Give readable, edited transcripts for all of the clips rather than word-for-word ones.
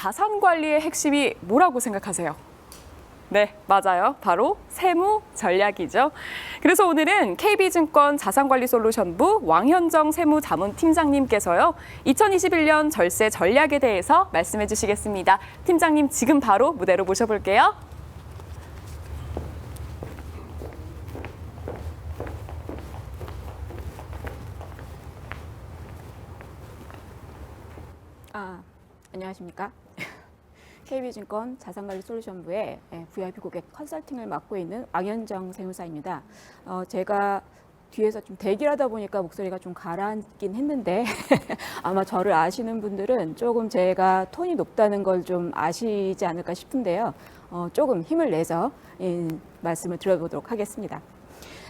자산 관리의 핵심이 뭐라고 생각하세요? 네, 맞아요. 바로 세무 전략이죠. 그래서 오늘은 KB증권 자산관리솔루션부 왕현정 세무자문팀장님께서요. 2021년 절세 전략에 대해서 말씀해 주시겠습니다. 팀장님, 지금 바로 무대로 모셔볼게요. 안녕하십니까. KB증권 자산관리솔루션부의 VIP 고객 컨설팅을 맡고 있는 왕현정 세무사입니다. 제가 뒤에서 좀 대기를 하다 보니까 목소리가 좀 가라앉긴 했는데 아마 저를 아시는 분들은 조금 제가 톤이 높다는 걸 좀 아시지 않을까 싶은데요. 조금 힘을 내서 말씀을 드려보도록 하겠습니다.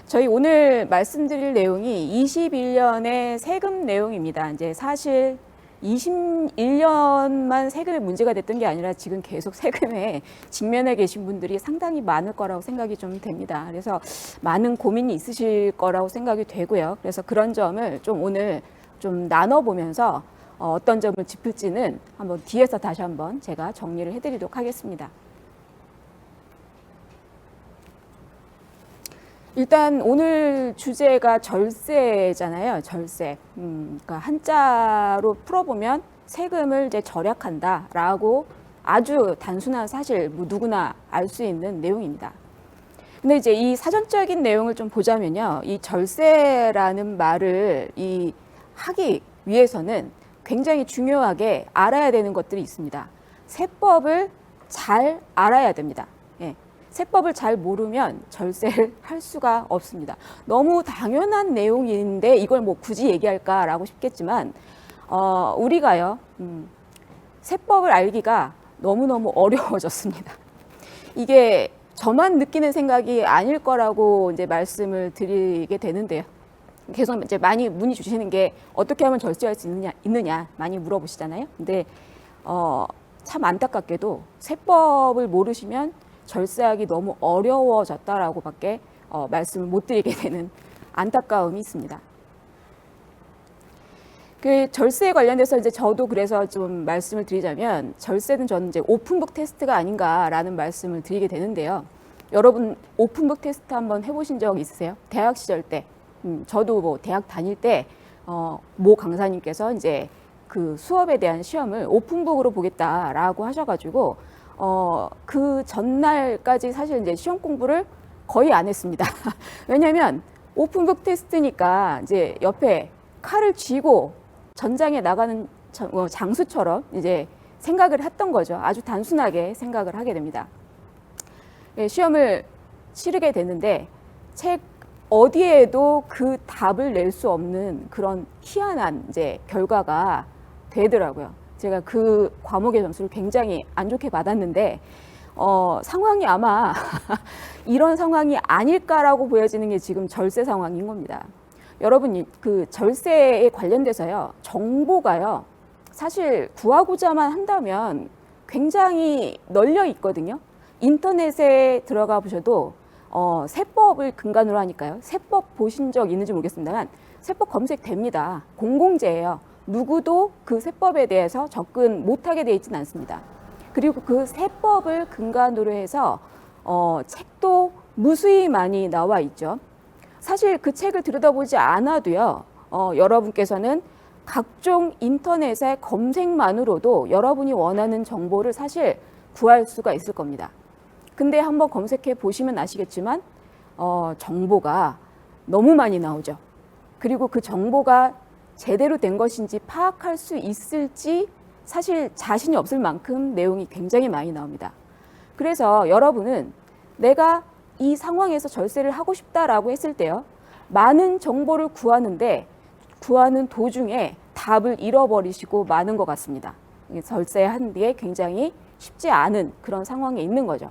저희 오늘 말씀드릴 내용이 21년의 세금 내용입니다. 이제 사실 21년만 세금에 문제가 됐던 게 아니라 지금 계속 세금에 직면해 계신 분들이 상당히 많을 거라고 생각이 좀 됩니다. 그래서 많은 고민이 있으실 거라고 생각이 되고요. 그래서 그런 점을 좀 오늘 좀 나눠보면서 어떤 점을 짚을지는 한번 뒤에서 다시 한번 제가 정리를 해드리도록 하겠습니다. 일단 오늘 주제가 절세잖아요. 절세. 그러니까 한자로 풀어보면 세금을 이제 절약한다라고 아주 단순한 사실 누구나 알 수 있는 내용입니다. 근데 이제 이 사전적인 내용을 좀 보자면요. 이 절세라는 말을 하기 위해서는 굉장히 중요하게 알아야 되는 것들이 있습니다. 세법을 잘 알아야 됩니다. 세법을 잘 모르면 절세를 할 수가 없습니다. 너무 당연한 내용인데 이걸 뭐 굳이 얘기할까라고 싶겠지만 우리가요 세법을 알기가 너무너무 어려워졌습니다. 이게 저만 느끼는 생각이 아닐 거라고 이제 말씀을 드리게 되는데요. 계속 이제 많이 문의 주시는 게 어떻게 하면 절세할 수 있느냐 많이 물어보시잖아요. 근데 참 안타깝게도 세법을 모르시면 절세하기 너무 어려워졌다라고밖에 말씀을 못 드리게 되는 안타까움이 있습니다. 그 절세에 관련돼서 이제 저도 그래서 좀 말씀을 드리자면 절세는 저는 이제 오픈북 테스트가 아닌가라는 말씀을 드리게 되는데요. 여러분 오픈북 테스트 한번 해보신 적 있으세요? 대학 시절 때, 저도 뭐 대학 다닐 때 모 강사님께서 이제 그 수업에 대한 시험을 오픈북으로 보겠다라고 하셔가지고. 그 전날까지 사실 이제 시험 공부를 거의 안 했습니다. 왜냐면 오픈북 테스트니까 이제 옆에 칼을 쥐고 전장에 나가는 장수처럼 이제 생각을 했던 거죠. 아주 단순하게 생각을 하게 됩니다. 시험을 치르게 됐는데 책 어디에도 그 답을 낼 수 없는 그런 희한한 이제 결과가 되더라고요. 제가 그 과목의 점수를 굉장히 안 좋게 받았는데 상황이 아마 이런 상황이 아닐까라고 보여지는 게 지금 절세 상황인 겁니다. 여러분 그 절세에 관련돼서요 정보가요 사실 구하고자만 한다면 굉장히 널려 있거든요. 인터넷에 들어가 보셔도 세법을 근간으로 하니까요. 세법 보신 적 있는지 모르겠습니다만 세법 검색됩니다. 공공재예요. 누구도 그 세법에 대해서 접근 못하게 되어 있지는 않습니다. 그리고 그 세법을 근간으로 해서 책도 무수히 많이 나와 있죠. 사실 그 책을 들여다보지 않아도요. 여러분께서는 각종 인터넷의 검색만으로도 여러분이 원하는 정보를 사실 구할 수가 있을 겁니다. 근데 한번 검색해 보시면 아시겠지만 정보가 너무 많이 나오죠. 그리고 그 정보가 제대로 된 것인지 파악할 수 있을지 사실 자신이 없을 만큼 내용이 굉장히 많이 나옵니다. 그래서 여러분은 내가 이 상황에서 절세를 하고 싶다라고 했을 때요. 많은 정보를 구하는데 구하는 도중에 답을 잃어버리시고 마는 것 같습니다. 절세하는 게 굉장히 쉽지 않은 그런 상황에 있는 거죠.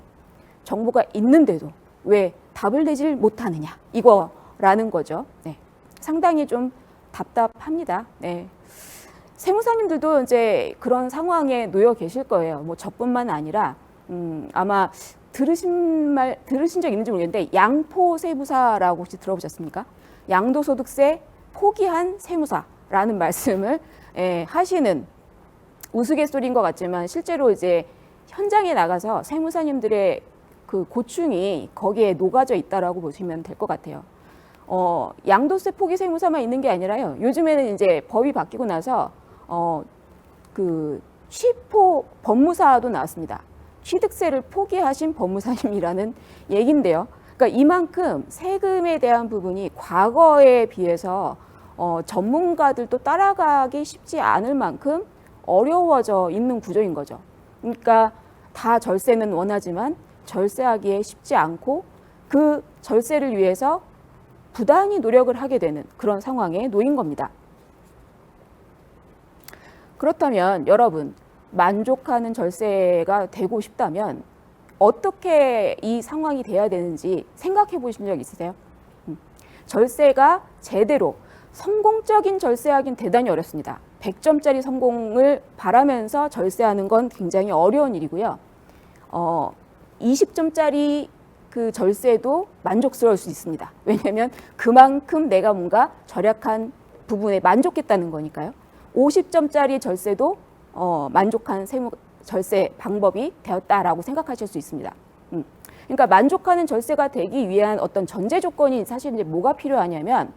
정보가 있는데도 왜 답을 내질 못하느냐 이거라는 거죠. 상당히 좀 답답합니다. 세무사님들도 이제 그런 상황에 놓여 계실 거예요. 뭐 저뿐만 아니라 아마 들으신 적 있는지 모르겠는데 양포세무사라고 혹시 들어보셨습니까? 양도소득세 포기한 세무사라는 말씀을 하시는 우스갯소리인 것 같지만 실제로 이제 현장에 나가서 세무사님들의 그 고충이 거기에 녹아져 있다라고 보시면 될 것 같아요. 양도세 포기 세무사만 있는 게 아니라요. 요즘에는 이제 법이 바뀌고 나서 그 취포 법무사도 나왔습니다. 취득세를 포기하신 법무사님이라는 얘긴데요. 그러니까 이만큼 세금에 대한 부분이 과거에 비해서 전문가들도 따라가기 쉽지 않을 만큼 어려워져 있는 구조인 거죠. 그러니까 다 절세는 원하지만 절세하기에 쉽지 않고 그 절세를 위해서 부단히 노력을 하게 되는 그런 상황에 놓인 겁니다. 그렇다면 여러분, 만족하는 절세가 되고 싶다면 어떻게 이 상황이 돼야 되는지 생각해 보신 적 있으세요? 절세가 제대로 성공적인 절세하기는 대단히 어렵습니다. 100점짜리 성공을 바라면서 절세하는 건 굉장히 어려운 일이고요. 20점짜리 그 절세도 만족스러울 수 있습니다. 왜냐하면 그만큼 내가 뭔가 절약한 부분에 만족했다는 거니까요. 50점짜리 절세도 만족한 절세 방법이 되었다라고 생각하실 수 있습니다. 그러니까 만족하는 절세가 되기 위한 어떤 전제 조건이 사실 이제 뭐가 필요하냐면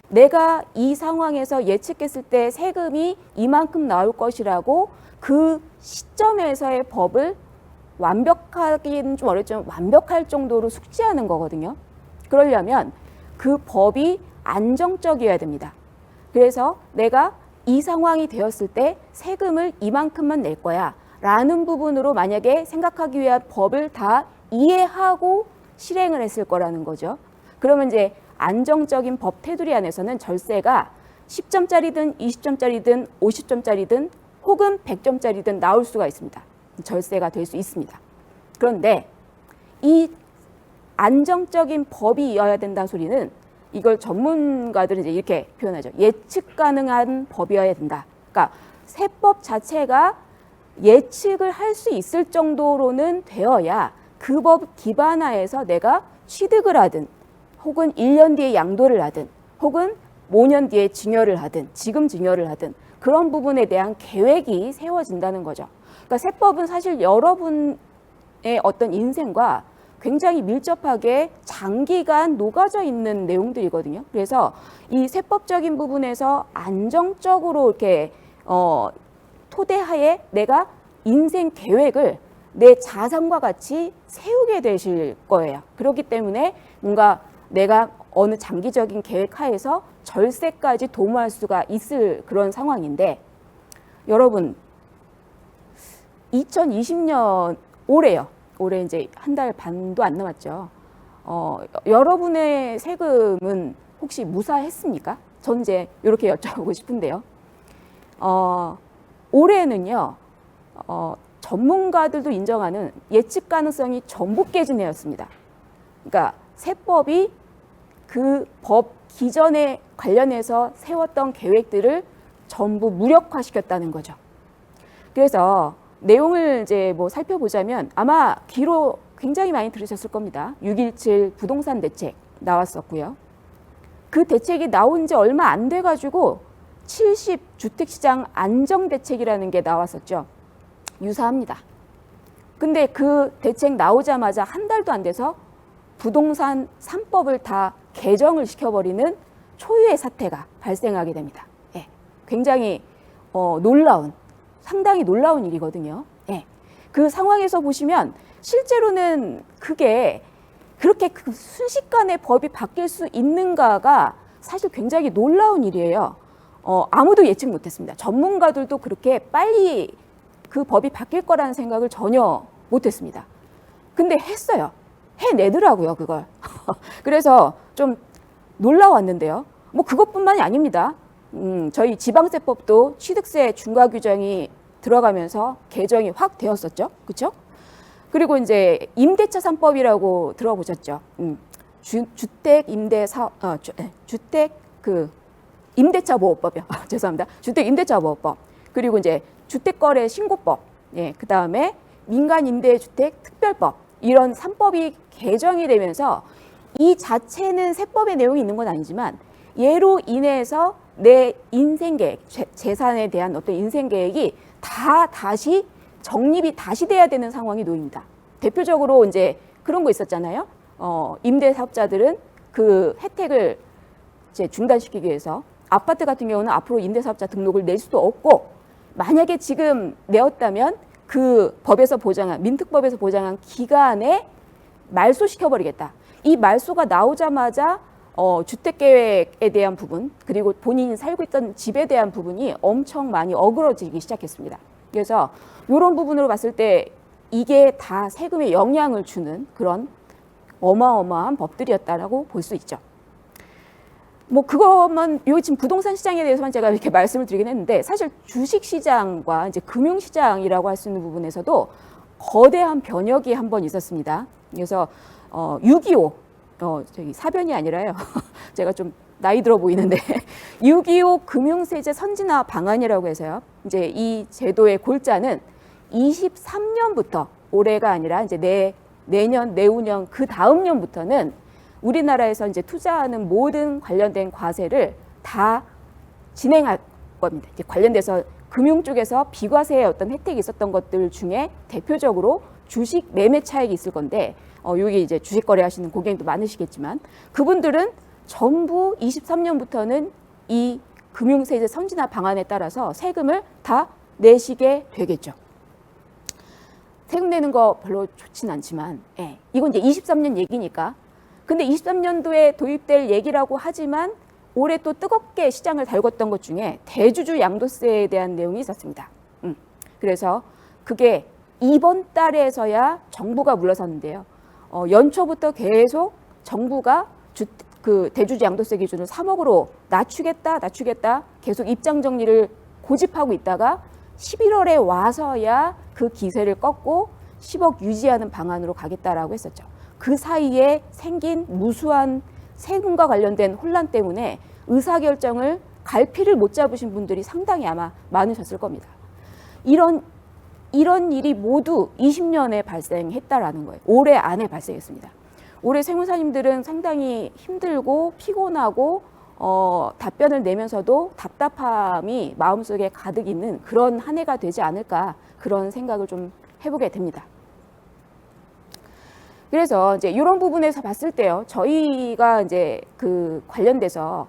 내가 이 상황에서 예측했을 때 세금이 이만큼 나올 것이라고 그 시점에서의 법을 완벽하기는 좀 어렵지만 완벽할 정도로 숙지하는 거거든요. 그러려면 그 법이 안정적이어야 됩니다. 그래서 내가 이 상황이 되었을 때 세금을 이만큼만 낼 거야 라는 부분으로 만약에 생각하기 위한 법을 다 이해하고 실행을 했을 거라는 거죠. 그러면 이제 안정적인 법 테두리 안에서는 절세가 10점짜리든 20점짜리든 50점짜리든 혹은 100점짜리든 나올 수가 있습니다. 절세가 될 수 있습니다. 그런데 이 안정적인 법이어야 된다는 소리는 이걸 전문가들은 이제 이렇게 표현하죠. 예측 가능한 법이어야 된다. 그러니까 세법 자체가 예측을 할 수 있을 정도로는 되어야 그 법 기반하에서 내가 취득을 하든 혹은 1년 뒤에 양도를 하든 혹은 5년 뒤에 증여를 하든 지금 증여를 하든 그런 부분에 대한 계획이 세워진다는 거죠. 그러니까 세법은 사실 여러분의 어떤 인생과 굉장히 밀접하게 장기간 녹아져 있는 내용들이거든요. 그래서 이 세법적인 부분에서 안정적으로 이렇게 토대하에 내가 인생 계획을 내 자산과 같이 세우게 되실 거예요. 그렇기 때문에 뭔가 내가 어느 장기적인 계획 하에서 절세까지 도모할 수가 있을 그런 상황인데 여러분 2020년 올해요. 올해 이제 한 달 반도 안 남았죠. 여러분의 세금은 혹시 무사했습니까? 전 이제 이렇게 여쭤보고 싶은데요. 올해는요, 전문가들도 인정하는 예측 가능성이 전부 깨진 해였습니다. 그러니까 세법이 그 법 기존에 관련해서 세웠던 계획들을 전부 무력화시켰다는 거죠. 그래서 내용을 이제 뭐 살펴보자면 아마 귀로 굉장히 많이 들으셨을 겁니다. 6.17 부동산 대책 나왔었고요. 그 대책이 나온 지 얼마 안 돼가지고 70 주택시장 안정대책이라는 게 나왔었죠. 유사합니다. 근데 그 대책 나오자마자 한 달도 안 돼서 부동산 3법을 다 개정을 시켜버리는 초유의 사태가 발생하게 됩니다. 예, 굉장히 상당히 놀라운 일이거든요. 예, 그 상황에서 보시면 실제로는 그게 그렇게 순식간에 법이 바뀔 수 있는가가 사실 굉장히 놀라운 일이에요. 아무도 예측 못했습니다. 전문가들도 그렇게 빨리 그 법이 바뀔 거라는 생각을 전혀 못했습니다. 근데 했어요. 해내더라고요, 그걸. 그래서 좀 놀라웠는데요. 뭐 그것뿐만이 아닙니다. 저희 지방세법도 취득세 중과 규정이 들어가면서 개정이 확 되었었죠. 그렇죠? 그리고 이제 임대차 3법이라고 들어보셨죠. 주택 임대차 보호법이요. 죄송합니다. 주택 임대차 보호법. 그리고 이제 주택거래 신고법. 예, 그다음에 민간 임대주택 특별법. 이런 3법이 개정이 되면서 이 자체는 세법의 내용이 있는 건 아니지만 얘로 인해서 내 인생 계획, 재산에 대한 어떤 인생 계획이 다시 정립이 다시 돼야 되는 상황이 놓입니다. 대표적으로 이제 그런 거 있었잖아요. 임대 사업자들은 그 혜택을 이제 중단시키기 위해서 아파트 같은 경우는 앞으로 임대사업자 등록을 낼 수도 없고, 만약에 지금 내었다면 그 법에서 보장한, 민특법에서 보장한 기간에 말소시켜버리겠다. 이 말소가 나오자마자 주택계획에 대한 부분, 그리고 본인이 살고 있던 집에 대한 부분이 엄청 많이 어그러지기 시작했습니다. 그래서 이런 부분으로 봤을 때 이게 다 세금에 영향을 주는 그런 어마어마한 법들이었다라고 볼 수 있죠. 뭐 그것만 요 지금 부동산 시장에 대해서만 제가 이렇게 말씀을 드리긴 했는데, 사실 주식 시장과 이제 금융 시장이라고 할 수 있는 부분에서도 거대한 변혁이 한번 있었습니다. 그래서 6.25 저기 사변이 아니라요. 제가 좀 나이 들어 보이는데 6.25 금융세제 선진화 방안이라고 해서요. 이제 이 제도의 골자는 23년부터, 올해가 아니라 이제 내년, 내후년 그 다음 년부터는 우리나라에서 이제 투자하는 모든 관련된 과세를 다 진행할 겁니다. 이제 관련돼서 금융 쪽에서 비과세의 어떤 혜택이 있었던 것들 중에 대표적으로 주식 매매 차익이 있을 건데, 여기 이제 주식 거래하시는 고객님도 많으시겠지만 그분들은 전부 23년부터는 이 금융세제 선진화 방안에 따라서 세금을 다 내시게 되겠죠. 세금 내는 거 별로 좋진 않지만, 이건 이제 23년 얘기니까. 근데 23년도에 도입될 얘기라고 하지만 올해 또 뜨겁게 시장을 달궜던 것 중에 대주주 양도세에 대한 내용이 있었습니다. 그래서 그게 이번 달에서야 정부가 물러섰는데요. 연초부터 계속 정부가 그 대주주 양도세 기준을 3억으로 낮추겠다 계속 입장 정리를 고집하고 있다가 11월에 와서야 그 기세를 꺾고 10억 유지하는 방안으로 가겠다라고 했었죠. 그 사이에 생긴 무수한 세금과 관련된 혼란 때문에 의사결정을 갈피를 못 잡으신 분들이 상당히 아마 많으셨을 겁니다. 이런 일이 모두 20년에 발생했다라는 거예요. 올해 안에 발생했습니다. 올해 세무사님들은 상당히 힘들고 피곤하고 답변을 내면서도 답답함이 마음속에 가득 있는 그런 한 해가 되지 않을까, 그런 생각을 좀 해보게 됩니다. 그래서 이제 이런 부분에서 봤을 때요, 저희가 이제 그 관련돼서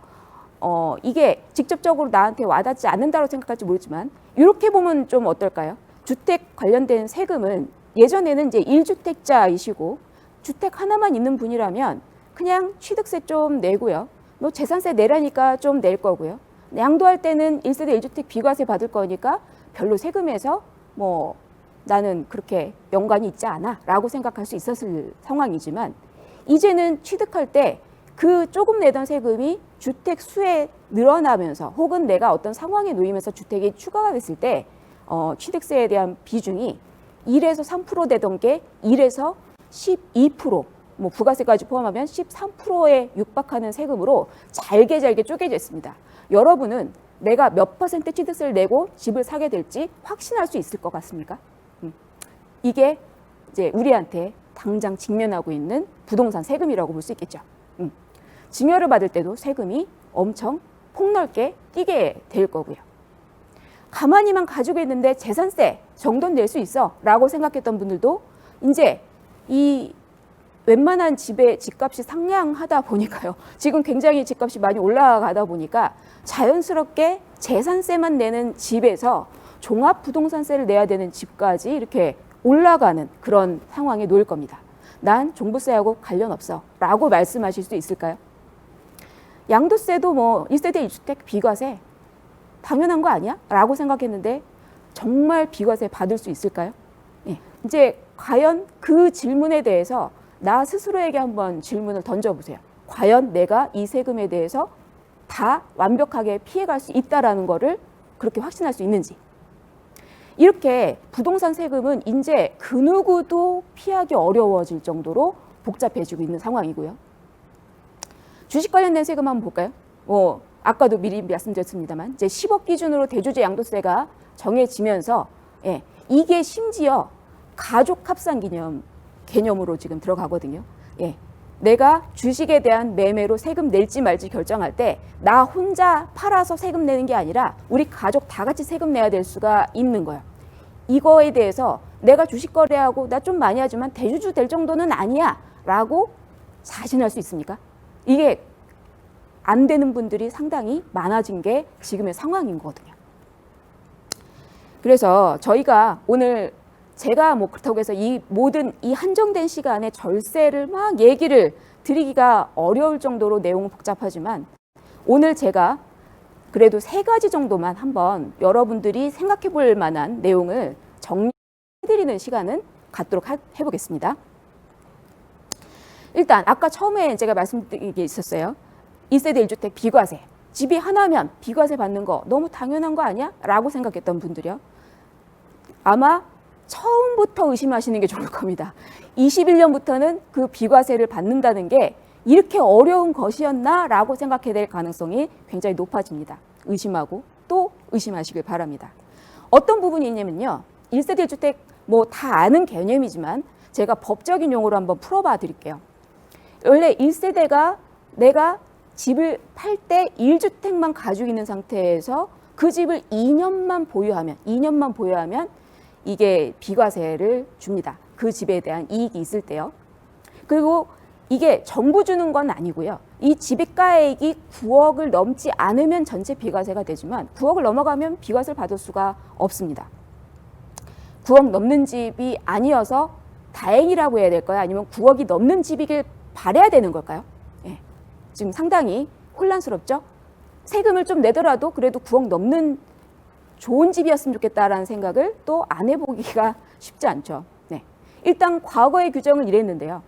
이게 직접적으로 나한테 와닿지 않는다고 생각할지 모르지만 이렇게 보면 좀 어떨까요? 주택 관련된 세금은 예전에는 이제 1주택자이시고 주택 하나만 있는 분이라면 그냥 취득세 좀 내고요, 뭐 재산세 내라니까 좀 낼 거고요, 양도할 때는 1세대 1주택 비과세 받을 거니까 별로 세금에서 뭐 나는 그렇게 연관이 있지 않아 라고 생각할 수 있었을 상황이지만, 이제는 취득할 때 그 조금 내던 세금이 주택 수에 늘어나면서 혹은 내가 어떤 상황에 놓이면서 주택이 추가가 됐을 때 취득세에 대한 비중이 1에서 3% 되던 게 1에서 12%, 뭐 부가세까지 포함하면 13%에 육박하는 세금으로 잘게 쪼개져 있습니다. 여러분은 내가 몇 퍼센트 취득세를 내고 집을 사게 될지 확신할 수 있을 것 같습니까? 이게 이제 우리한테 당장 직면하고 있는 부동산 세금이라고 볼 수 있겠죠. 증여를 받을 때도 세금이 엄청 폭넓게 뛰게 될 거고요. 가만히만 가지고 있는데 재산세 정도는 낼 수 있어 라고 생각했던 분들도 이제 이 웬만한 집의 집값이 상향하다 보니까요, 지금 굉장히 집값이 많이 올라가다 보니까 자연스럽게 재산세만 내는 집에서 종합부동산세를 내야 되는 집까지 이렇게 올라가는 그런 상황에 놓일 겁니다. 난 종부세하고 관련 없어 라고 말씀하실 수 있을까요? 양도세도 뭐 1세대 1주택 비과세 당연한 거 아니야? 라고 생각했는데 정말 비과세 받을 수 있을까요? 이제 과연 그 질문에 대해서 나 스스로에게 한번 질문을 던져보세요. 과연 내가 이 세금에 대해서 다 완벽하게 피해갈 수 있다라는 거를 그렇게 확신할 수 있는지. 이렇게 부동산 세금은 이제 그 누구도 피하기 어려워질 정도로 복잡해지고 있는 상황이고요. 주식 관련된 세금 한번 볼까요? 아까도 미리 말씀드렸습니다만 이제 10억 기준으로 대주주 양도세가 정해지면서 이게 심지어 가족 합산 개념으로 지금 들어가거든요. 내가 주식에 대한 매매로 세금 낼지 말지 결정할 때 나 혼자 팔아서 세금 내는 게 아니라 우리 가족 다 같이 세금 내야 될 수가 있는 거예요. 이거에 대해서 내가 주식 거래하고 나 좀 많이 하지만 대주주 될 정도는 아니야 라고 자신할 수 있습니까? 이게 안 되는 분들이 상당히 많아진 게 지금의 상황인 거거든요. 그래서 저희가 오늘 제가 뭐 그렇다고 해서 이 모든 이 한정된 시간에 절세를 막 얘기를 드리기가 어려울 정도로 내용은 복잡하지만 오늘 제가 그래도 3가지 정도만 한번 여러분들이 생각해 볼 만한 내용을 정리해드리는 시간은 갖도록 해보겠습니다. 일단 아까 처음에 제가 말씀드린 게 있었어요. 1세대 1주택 비과세. 집이 하나면 비과세 받는 거 너무 당연한 거 아니야? 라고 생각했던 분들이요. 아마 처음부터 의심하시는 게 좋을 겁니다. 21년부터는 그 비과세를 받는다는 게 이렇게 어려운 것이었나? 라고 생각해야 될 가능성이 굉장히 높아집니다. 의심하고 또 의심하시길 바랍니다. 어떤 부분이 있냐면요. 1세대 1주택 뭐 다 아는 개념이지만 제가 법적인 용어로 한번 풀어봐 드릴게요. 원래 1세대가 내가 집을 팔 때 1주택만 가지고 있는 상태에서 그 집을 2년만 보유하면 이게 비과세를 줍니다. 그 집에 대한 이익이 있을 때요. 그리고 이게 전부 주는 건 아니고요. 이 집가액이 9억을 넘지 않으면 전체 비과세가 되지만 9억을 넘어가면 비과세를 받을 수가 없습니다. 9억 넘는 집이 아니어서 다행이라고 해야 될까요? 아니면 9억이 넘는 집이길 바라야 되는 걸까요? 예. 지금 상당히 혼란스럽죠? 세금을 좀 내더라도 그래도 9억 넘는 좋은 집이었으면 좋겠다라는 생각을 또 안 해보기가 쉽지 않죠. 네. 일단 과거의 규정은 이랬는데요.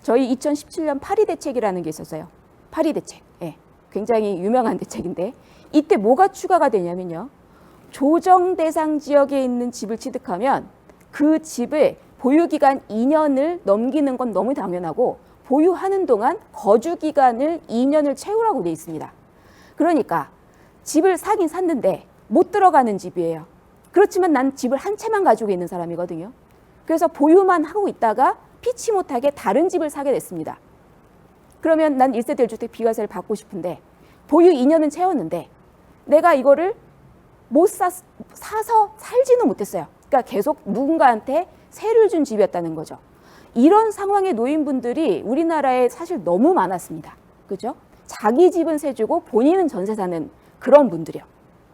저희 2017년 파리 대책이라는 게 있었어요. 파리 대책. 예. 굉장히 유명한 대책인데 이때 뭐가 추가가 되냐면요. 조정 대상 지역에 있는 집을 취득하면 그 집을 보유기간 2년을 넘기는 건 너무 당연하고 보유하는 동안 거주기간을 2년을 채우라고 돼 있습니다. 그러니까 집을 사긴 샀는데 못 들어가는 집이에요. 그렇지만 난 집을 한 채만 가지고 있는 사람이거든요. 그래서 보유만 하고 있다가 피치 못하게 다른 집을 사게 됐습니다. 그러면 난 1세대 1주택 비과세를 받고 싶은데 보유 2년은 채웠는데 내가 이거를 못 사서 살지는 못했어요. 그러니까 계속 누군가한테 세를 준 집이었다는 거죠. 이런 상황의 노인분들이 우리나라에 사실 너무 많았습니다. 그죠? 자기 집은 세 주고 본인은 전세 사는 그런 분들이요.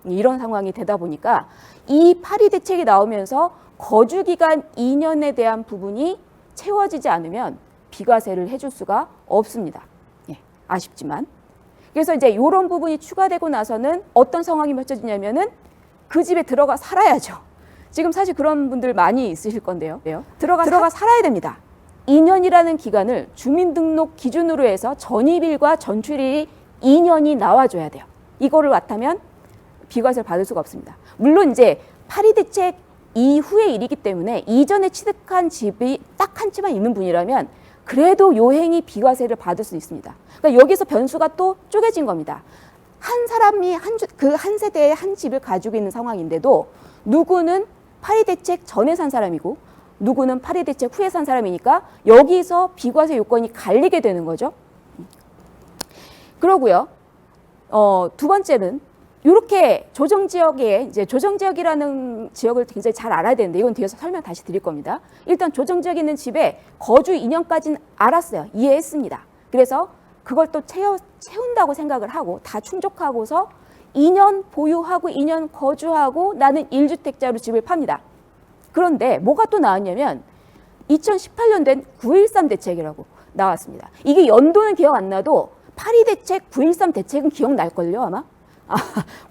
이런 상황이 되다 보니까 이 파리 대책이 나오면서 거주기간 2년에 대한 부분이 채워지지 않으면 비과세를 해줄 수가 없습니다. 예, 아쉽지만. 그래서 이제 이런 부분이 추가되고 나서는 어떤 상황이 펼쳐지냐면은 그 집에 들어가 살아야죠. 지금 사실 그런 분들 많이 있으실 건데요. 들어가 살아야 됩니다. 2년이라는 기간을 주민등록 기준으로 해서 전입일과 전출일이 2년이 나와줘야 돼요. 이거를 맡으면 비과세를 받을 수가 없습니다. 물론 이제 파리 대책 이후의 일이기 때문에 이전에 취득한 집이 딱 한 채만 있는 분이라면 그래도 요행이 비과세를 받을 수 있습니다. 그러니까 여기서 변수가 또 쪼개진 겁니다. 한 사람이 그 한 세대에 한 집을 가지고 있는 상황인데도 누구는 파리 대책 전에 산 사람이고 누구는 파리 대책 후에 산 사람이니까 여기서 비과세 요건이 갈리게 되는 거죠. 그러고요. 두 번째는 이렇게 조정지역에 이제 조정지역이라는 지역을 굉장히 잘 알아야 되는데 이건 뒤에서 설명 다시 드릴 겁니다. 일단 조정지역에 있는 집에 거주 2년까지는 알았어요. 이해했습니다. 그래서 그걸 또 채운다고 생각을 하고 다 충족하고서 2년 보유하고 2년 거주하고 나는 1주택자로 집을 팝니다. 그런데 뭐가 또 나왔냐면 2018년 된 9.13 대책이라고 나왔습니다. 이게 연도는 기억 안 나도 파리 대책, 9.13 대책은 기억날걸요 아마?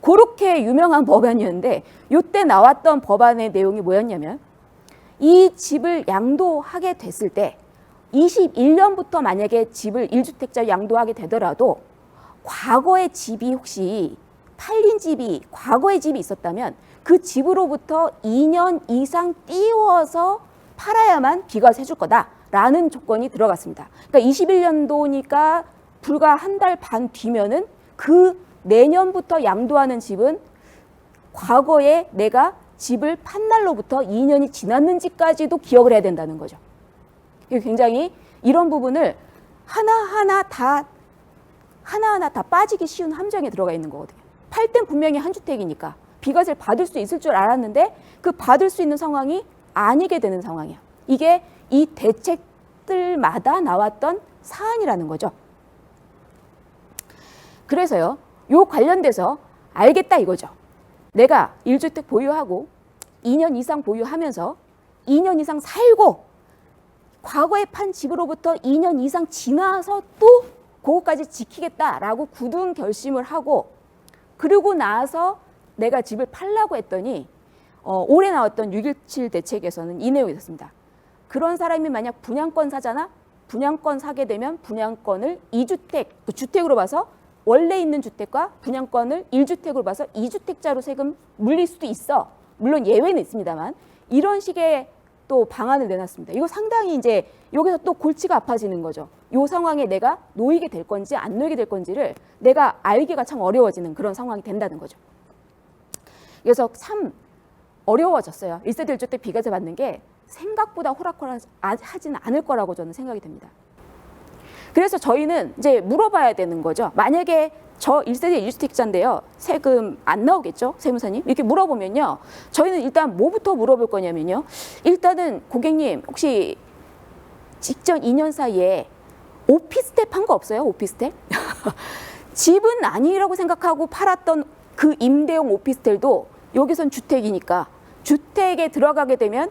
그렇게 유명한 법안이었는데 이때 나왔던 법안의 내용이 뭐였냐면 이 집을 양도하게 됐을 때 21년부터 만약에 집을 1주택자 양도하게 되더라도 과거의 집이 혹시 팔린 집이 과거의 집이 있었다면 그 집으로부터 2년 이상 띄워서 팔아야만 비과세 해줄 거다라는 조건이 들어갔습니다. 그러니까 21년도니까 불과 한 달 반 뒤면은 그 내년부터 양도하는 집은 과거에 내가 집을 판 날로부터 2년이 지났는지까지도 기억을 해야 된다는 거죠. 굉장히 이런 부분을 하나하나 다 빠지기 쉬운 함정에 들어가 있는 거거든요. 팔 땐 분명히 한 주택이니까 비과세를 받을 수 있을 줄 알았는데 그 받을 수 있는 상황이 아니게 되는 상황이야. 이게 이 대책들마다 나왔던 사안이라는 거죠. 그래서요, 요 관련돼서 알겠다 이거죠. 내가 1주택 보유하고 2년 이상 보유하면서 2년 이상 살고 과거에 판 집으로부터 2년 이상 지나서 또 그거까지 지키겠다라고 굳은 결심을 하고 그러고 나서 내가 집을 팔라고 했더니 올해 나왔던 6.17 대책에서는 이 내용이 있었습니다. 그런 사람이 만약 분양권 사잖아? 분양권 사게 되면 분양권을 2주택, 주택으로 봐서 원래 있는 주택과 분양권을 1주택으로 봐서 2주택자로 세금 물릴 수도 있어. 물론 예외는 있습니다만 이런 식의 또 방안을 내놨습니다. 이거 상당히 이제 여기서 또 골치가 아파지는 거죠. 이 상황에 내가 놓이게 될 건지 안 놓이게 될 건지를 내가 알기가 참 어려워지는 그런 상황이 된다는 거죠. 그래서 참 어려워졌어요. 1세대 1주택 비과세 받는 게 생각보다 호락호락하지는 않을 거라고 저는 생각이 됩니다. 그래서 저희는 이제 물어봐야 되는 거죠. 만약에 저 1세대 1주택자인데요. 세금 안 나오겠죠? 세무사님? 이렇게 물어보면요. 저희는 일단 뭐부터 물어볼 거냐면요. 일단은 고객님 혹시 직전 2년 사이에 오피스텔 판 거 없어요? 오피스텔? 집은 아니라고 생각하고 팔았던 그 임대용 오피스텔도 여기선 주택이니까 주택에 들어가게 되면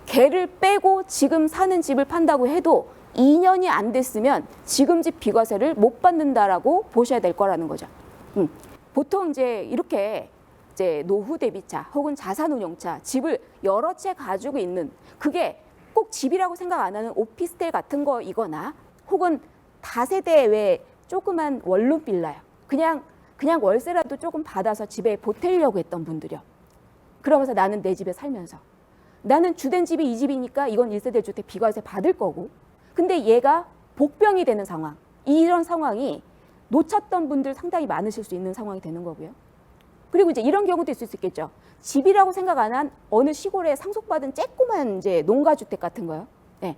걔를 빼고 지금 사는 집을 판다고 해도 2년이 안 됐으면 지금 집 비과세를 못 받는다라고 보셔야 될 거라는 거죠. 보통 이제 이렇게 이제 노후 대비차 혹은 자산운용차 집을 여러 채 가지고 있는 그게 꼭 집이라고 생각 안 하는 오피스텔 같은 거이거나 혹은 다세대 외 조그만 원룸 빌라요. 그냥 월세라도 조금 받아서 집에 보태려고 했던 분들이요. 그러면서 나는 내 집에 살면서 나는 주된 집이 이 집이니까 이건 1세대 주택 비과세 받을 거고 근데 얘가 복병이 되는 상황 이런 상황이 놓쳤던 분들 상당히 많으실 수 있는 상황이 되는 거고요. 그리고 이제 이런 경우도 있을 수 있겠죠. 집이라고 생각 안 한 어느 시골에 상속받은 쬐꼬만 이제 농가주택 같은 거요. 네.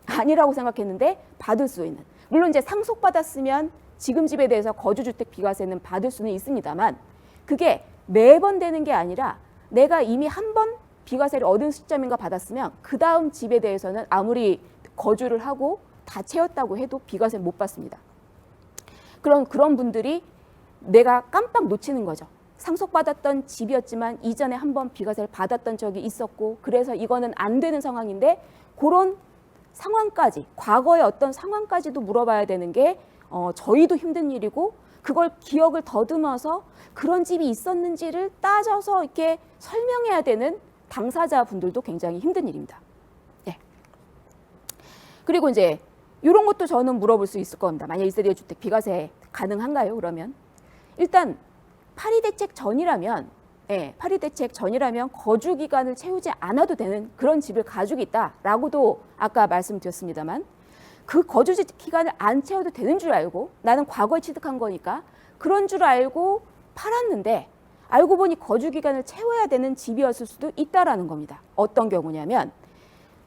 아니라고 생각했는데 받을 수 있는. 물론 이제 상속받았으면 지금 집에 대해서 거주주택 비과세는 받을 수는 있습니다만 그게 매번 되는 게 아니라 내가 이미 한 번 비과세를 얻은 시점인가 받았으면 그 다음 집에 대해서는 아무리 거주를 하고 다 채웠다고 해도 비과세 못 받습니다. 그런 분들이 내가 깜빡 놓치는 거죠. 상속받았던 집이었지만 이전에 한번 비과세를 받았던 적이 있었고 그래서 이거는 안 되는 상황인데 그런 상황까지 과거의 어떤 상황까지도 물어봐야 되는 게 저희도 힘든 일이고 그걸 기억을 더듬어서 그런 집이 있었는지를 따져서 이렇게 설명해야 되는 당사자분들도 굉장히 힘든 일입니다. 네. 그리고 이제 이런 것도 저는 물어볼 수 있을 겁니다. 만약 1세대 주택 비과세 가능한가요? 그러면 일단 파리대책 전이라면 파리대책 전이라면 거주 기간을 채우지 않아도 되는 그런 집을 가지고 있다라고도 아까 말씀드렸습니다만 그 거주 기간을 안 채워도 되는 줄 알고 나는 과거에 취득한 거니까 그런 줄 알고 팔았는데 알고 보니 거주 기간을 채워야 되는 집이었을 수도 있다라는 겁니다. 어떤 경우냐면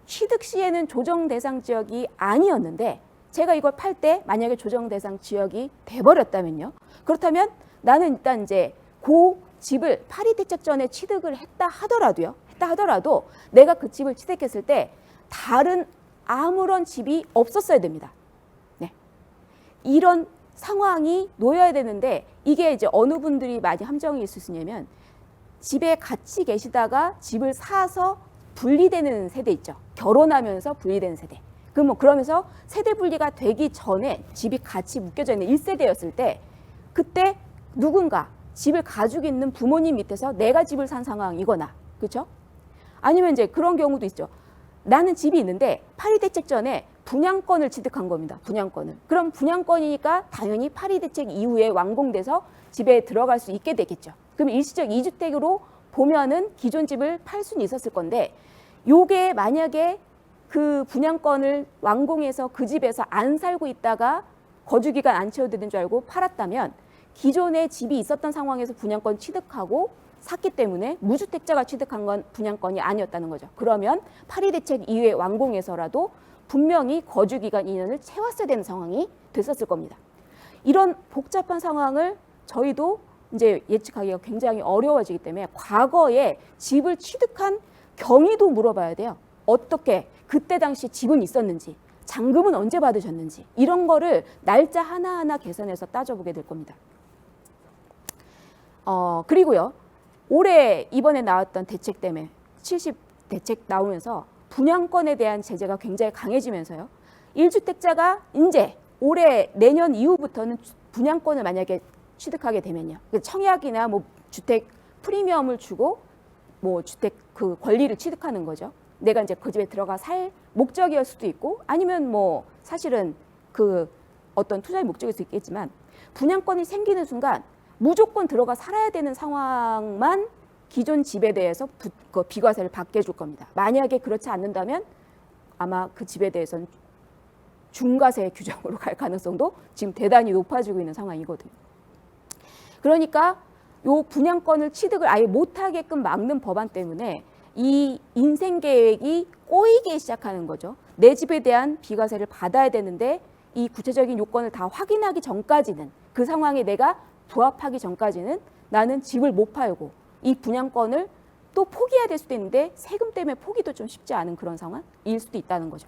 취득 시에는 조정 대상 지역이 아니었는데 제가 이걸 팔 때 만약에 조정 대상 지역이 돼버렸다면요. 그렇다면 나는 일단 이제 그 집을 파리대책 전에 취득을 했다 하더라도 내가 그 집을 취득했을 때 다른 아무런 집이 없었어야 됩니다. 네. 이런 상황이 놓여야 되는데 이게 이제 어느 분들이 많이 함정이 있을 수 있냐면 집에 같이 계시다가 집을 사서 분리되는 세대 있죠. 결혼하면서 분리되는 세대. 그러면서 세대 분리가 되기 전에 집이 같이 묶여져 있는 1세대였을 때 그때 누군가 집을 가지고 있는 부모님 밑에서 내가 집을 산 상황이거나 그렇죠? 아니면 이제 그런 경우도 있죠. 나는 집이 있는데 파리대책 전에 분양권을 취득한 겁니다. 분양권을. 그럼 분양권이니까 당연히 파리대책 이후에 완공돼서 집에 들어갈 수 있게 되겠죠. 그럼 일시적 2주택으로 보면은 기존 집을 팔 수는 있었을 건데 요게 만약에 그 분양권을 완공해서 그 집에서 안 살고 있다가 거주기간 안 채워되는 줄 알고 팔았다면 기존에 집이 있었던 상황에서 분양권 취득하고 샀기 때문에 무주택자가 취득한 건 분양권이 아니었다는 거죠. 그러면 파리대책 이후에 완공해서라도 분명히 거주기간 2년을 채웠어야 되는 상황이 됐었을 겁니다. 이런 복잡한 상황을 저희도 이제 예측하기가 굉장히 어려워지기 때문에 과거에 집을 취득한 경위도 물어봐야 돼요. 어떻게 그때 당시 집은 있었는지, 잔금은 언제 받으셨는지 이런 거를 날짜 하나하나 계산해서 따져보게 될 겁니다. 그리고요. 올해 이번에 나왔던 대책 때문에 70 대책 나오면서 분양권에 대한 제재가 굉장히 강해지면서요. 1주택자가 이제 올해 내년 이후부터는 분양권을 만약에 취득하게 되면요. 청약이나 뭐 주택 프리미엄을 주고 뭐 주택 그 권리를 취득하는 거죠. 내가 이제 그 집에 들어가 살 목적이었을 수도 있고 아니면 뭐 사실은 그 어떤 투자의 목적일 수 있겠지만 분양권이 생기는 순간 무조건 들어가 살아야 되는 상황만 기존 집에 대해서 비과세를 받게 해줄 겁니다. 만약에 그렇지 않는다면 아마 그 집에 대해서는 중과세 규정으로 갈 가능성도 지금 대단히 높아지고 있는 상황이거든요. 그러니까 요 분양권을 취득을 아예 못하게끔 막는 법안 때문에 이 인생 계획이 꼬이기 시작하는 거죠. 내 집에 대한 비과세를 받아야 되는데 이 구체적인 요건을 다 확인하기 전까지는 그 상황에 내가 부합하기 전까지는 나는 집을 못 팔고 이 분양권을 또 포기해야 될 수도 있는데 세금 때문에 포기도 좀 쉽지 않은 그런 상황일 수도 있다는 거죠.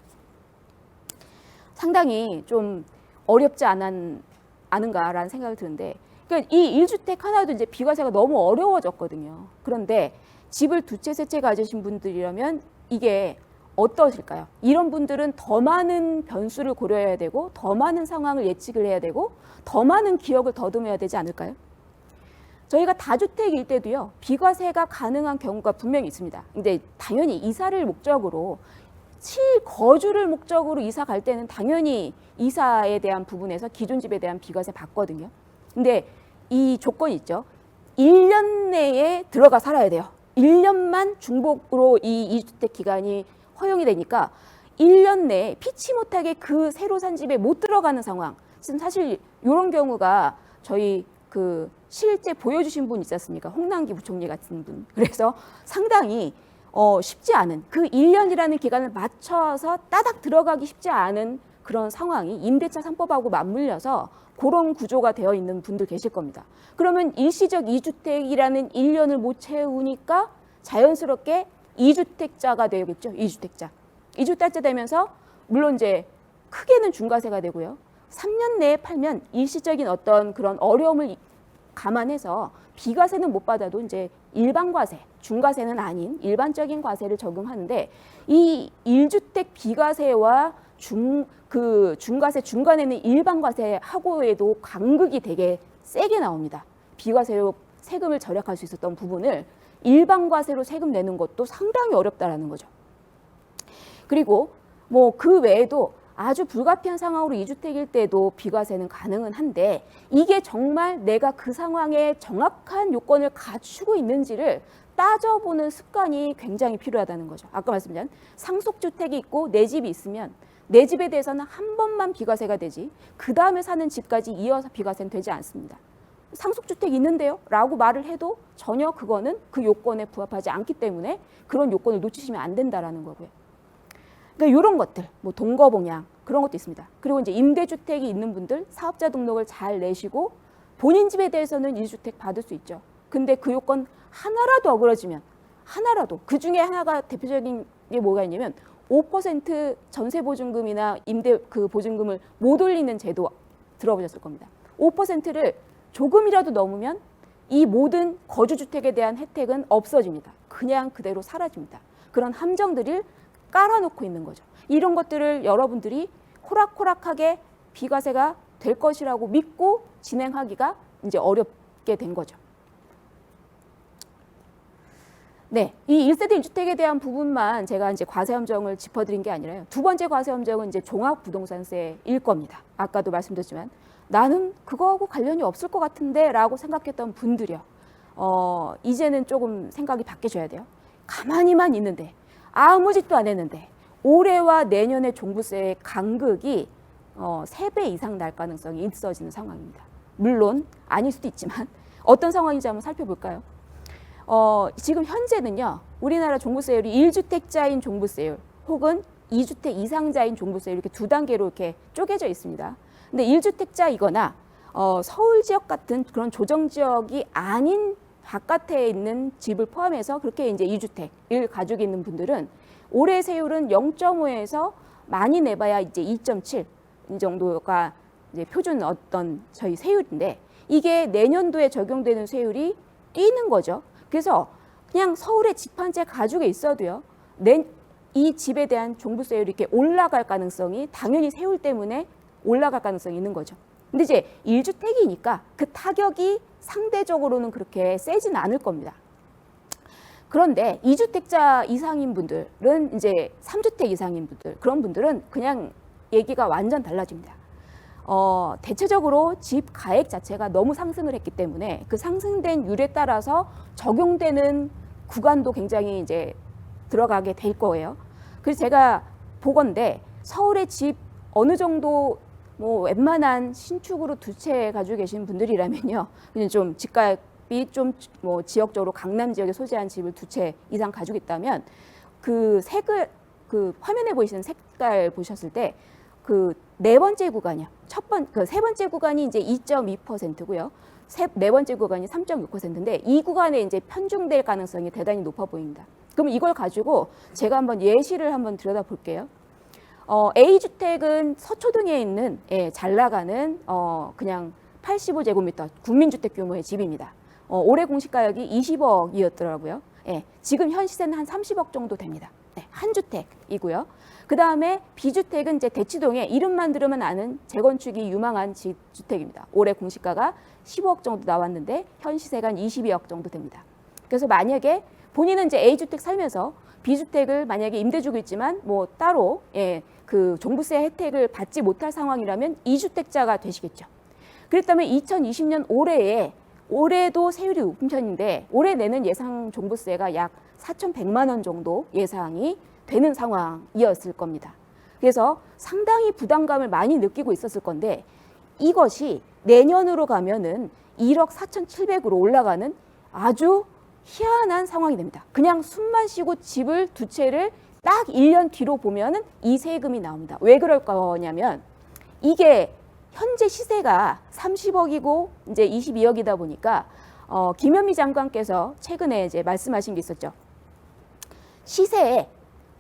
상당히 좀 어렵지 않은가라는 생각이 드는데 그러니까 이 1주택 하나도 이제 비과세가 너무 어려워졌거든요. 그런데 집을 두 채, 세 채 가지신 분들이라면 이게 어떠실까요? 이런 분들은 더 많은 변수를 고려해야 되고 더 많은 상황을 예측을 해야 되고 더 많은 기억을 더듬어야 되지 않을까요? 저희가 다주택일 때도요. 비과세가 가능한 경우가 분명히 있습니다. 근데 당연히 이사를 목적으로 실거주를 목적으로 이사 갈 때는 당연히 이사에 대한 부분에서 기존 집에 대한 비과세 받거든요. 근데 이 조건이 있죠. 1년 내에 들어가 살아야 돼요. 1년만 중복으로 이 2주택 기간이 허용이 되니까 1년 내에 피치 못하게 그 새로 산 집에 못 들어가는 상황. 지금 사실 이런 경우가 저희 그 실제 보여주신 분 있지 않습니까? 홍남기 부총리 같은 분. 그래서 상당히 쉽지 않은 그 1년이라는 기간을 맞춰서 따닥 들어가기 쉽지 않은 그런 상황이 임대차 3법하고 맞물려서 그런 구조가 되어 있는 분들 계실 겁니다. 그러면 일시적 2주택이라는 1년을 못 채우니까 자연스럽게 2주택자가 되겠죠. 2주택자. 2주택자 되면서 물론 이제 크게는 중과세가 되고요. 3년 내에 팔면 일시적인 어떤 그런 어려움을 감안해서 비과세는 못 받아도 이제 일반 과세, 중과세는 아닌 일반적인 과세를 적용하는데 이 1주택 비과세와 중과세 중간에는 일반 과세하고에도 간극이 되게 세게 나옵니다. 비과세로 세금을 절약할 수 있었던 부분을 일반 과세로 세금 내는 것도 상당히 어렵다라는 거죠. 그리고 뭐 그 외에도 아주 불가피한 상황으로 2주택일 때도 비과세는 가능은 한데 이게 정말 내가 그 상황에 정확한 요건을 갖추고 있는지를 따져보는 습관이 굉장히 필요하다는 거죠. 아까 말씀드린 상속주택이 있고 내 집이 있으면 내 집에 대해서는 한 번만 비과세가 되지 그 다음에 사는 집까지 이어서 비과세는 되지 않습니다. 상속주택이 있는데요? 라고 말을 해도 전혀 그거는 그 요건에 부합하지 않기 때문에 그런 요건을 놓치시면 안 된다라는 거고요. 그러니까 이런 것들, 뭐 동거봉양 그런 것도 있습니다. 그리고 이제 임대주택이 있는 분들 사업자 등록을 잘 내시고 본인 집에 대해서는 1주택 받을 수 있죠. 근데 그 요건 하나라도 어그러지면 하나라도 그 중에 하나가 대표적인 게 뭐가 있냐면 5% 전세보증금이나 임대 그 보증금을 못 올리는 제도 들어보셨을 겁니다. 5%를 조금이라도 넘으면 이 모든 거주주택에 대한 혜택은 없어집니다. 그냥 그대로 사라집니다. 그런 함정들을 깔아놓고 있는 거죠. 이런 것들을 여러분들이 호락호락하게 비과세가 될 것이라고 믿고 진행하기가 이제 어렵게 된 거죠. 네, 이 1세대 1주택에 대한 부분만 제가 이제 과세 함정을 짚어드린 게 아니라요. 두 번째 과세 함정은 이제 종합부동산세일 겁니다. 아까도 말씀드렸지만 나는 그거하고 관련이 없을 것 같은데라고 생각했던 분들이요. 이제는 조금 생각이 바뀌셔야 돼요. 가만히만 있는데 아무 짓도 안 했는데 올해와 내년의 종부세의 간극이 3배 이상 날 가능성이 있어지는 상황입니다. 물론 아닐 수도 있지만 어떤 상황인지 한번 살펴볼까요? 지금 현재는요. 우리나라 종부세율이 1주택자인 종부세율 혹은 2주택 이상자인 종부세 이렇게 두 단계로 이렇게 쪼개져 있습니다. 근데 1주택자이거나 서울 지역 같은 그런 조정 지역이 아닌 바깥에 있는 집을 포함해서 그렇게 이제 2주택을 가지고 있는 분들은 올해 세율은 0.5에서 많이 내봐야 이제 2.7 이 정도가 이제 표준 어떤 저희 세율인데 이게 내년도에 적용되는 세율이 뛰는 거죠. 그래서 그냥 서울에 집 한 채 가지고 있어도요. 이 집에 대한 종부세율이 이렇게 올라갈 가능성이 당연히 세율 때문에 올라갈 가능성이 있는 거죠. 근데 이제 1주택이니까 그 타격이 상대적으로는 그렇게 세지는 않을 겁니다. 그런데 2주택자 이상인 분들은 이제 3주택 이상인 분들 그런 분들은 그냥 얘기가 완전 달라집니다. 대체적으로 집 가액 자체가 너무 상승을 했기 때문에 그 상승된 율에 따라서 적용되는 구간도 굉장히 이제 들어가게 될 거예요. 그래서 제가 보건대 서울의 집 어느 정도 뭐 웬만한 신축으로 두 채 가지고 계신 분들이라면요, 그냥 좀 집값이 좀 뭐 지역적으로 강남 지역에 소재한 집을 두 채 이상 가지고 있다면 그 화면에 보이시는 색깔 보셨을 때 그 네 번째 구간이요, 세 번째 구간이 이제 2.2%고요. 네 번째 구간이 3.6%인데 이 구간에 이제 편중될 가능성이 대단히 높아 보입니다. 그럼 이걸 가지고 제가 한번 예시를 한번 들여다 볼게요. A주택은 서초동에 있는 잘 나가는 그냥 85제곱미터 국민주택 규모의 집입니다. 올해 공시가격이 20억이었더라고요. 지금 현 시세는 한 30억 정도 됩니다. 한 주택이고요. 그 다음에 B주택은 이제 대치동에 이름만 들으면 아는 재건축이 유망한 주택입니다. 올해 공시가가 15억 정도 나왔는데 현 시세가 한 22억 정도 됩니다. 그래서 만약에 본인은 이제 A주택 살면서 B주택을 만약에 임대 주고 있지만 뭐 따로 그 종부세 혜택을 받지 못할 상황이라면 2주택자가 되시겠죠. 그렇다면 2020년 올해도 세율이 높은 편인데 올해 내는 예상 종부세가 약 4,100만 원 정도 예상이 되는 상황이었을 겁니다. 그래서 상당히 부담감을 많이 느끼고 있었을 건데 이것이 내년으로 가면은 1억 4,700으로 올라가는 아주 희한한 상황이 됩니다. 그냥 숨만 쉬고 집을 두 채를 딱 1년 뒤로 보면은 이 세금이 나옵니다. 왜 그럴 거냐면 이게 현재 시세가 30억이고 이제 22억이다 보니까 김현미 장관께서 최근에 이제 말씀하신 게 있었죠. 시세의